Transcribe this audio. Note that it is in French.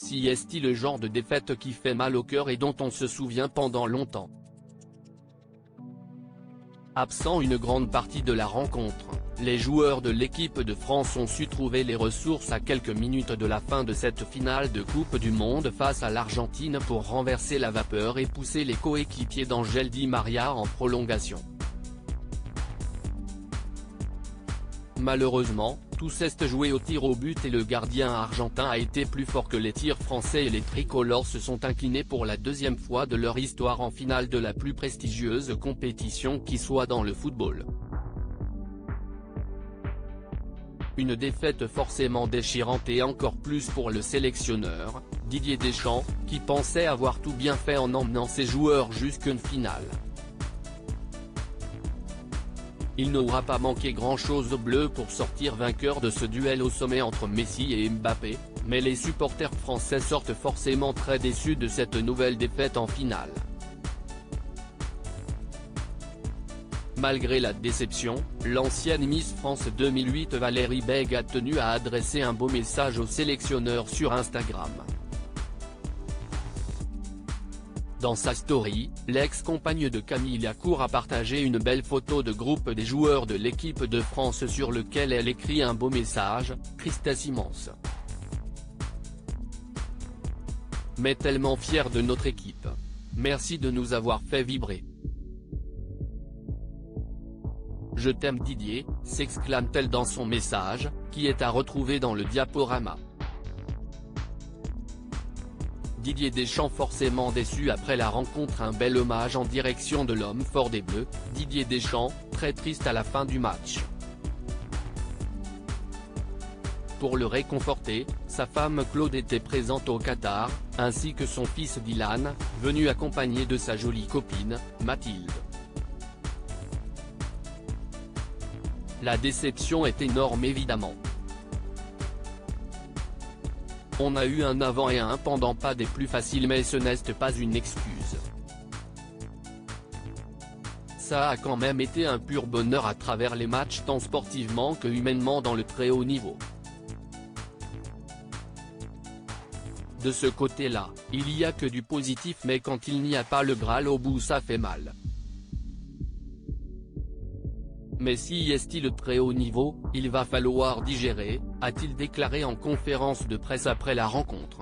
Si est-il le genre de défaite qui fait mal au cœur et dont on se souvient pendant longtemps. Absent une grande partie de la rencontre, les joueurs de l'équipe de France ont su trouver les ressources à quelques minutes de la fin de cette finale de Coupe du Monde face à l'Argentine pour renverser la vapeur et pousser les coéquipiers d'Angel Di Maria en prolongation. Malheureusement, tout s'est joué au tir au but et le gardien argentin a été plus fort que les tirs français et les tricolores se sont inclinés pour la deuxième fois de leur histoire en finale de la plus prestigieuse compétition qui soit dans le football. Une défaite forcément déchirante et encore plus pour le sélectionneur, Didier Deschamps, qui pensait avoir tout bien fait en emmenant ses joueurs jusqu'en finale. Il n'aura pas manqué grand-chose aux Bleus pour sortir vainqueur de ce duel au sommet entre Messi et Mbappé, mais les supporters français sortent forcément très déçus de cette nouvelle défaite en finale. Malgré la déception, l'ancienne Miss France 2008 Valérie Bègue a tenu à adresser un beau message au sélectionneur sur Instagram. Dans sa story, l'ex-compagne de Camille Lacour a partagé une belle photo de groupe des joueurs de l'équipe de France sur lequel elle écrit un beau message, « Tristesse immense. Mais tellement fière de notre équipe. Merci de nous avoir fait vibrer. Je t'aime Didier », s'exclame-t-elle dans son message, qui est à retrouver dans le diaporama. Didier Deschamps forcément déçu après la rencontre. Un bel hommage en direction de l'homme fort des Bleus, Didier Deschamps, très triste à la fin du match. Pour le réconforter, sa femme Claude était présente au Qatar, ainsi que son fils Dylan, venu accompagné de sa jolie copine, Mathilde. La déception est énorme évidemment. On a eu un avant et un pendant, pas des plus faciles, mais ce n'est pas une excuse. Ça a quand même été un pur bonheur à travers les matchs tant sportivement que humainement dans le très haut niveau. De ce côté-là, il y a que du positif, mais quand il n'y a pas le Graal au bout ça fait mal. Mais si est-il très haut niveau, il va falloir digérer, a-t-il déclaré en conférence de presse après la rencontre.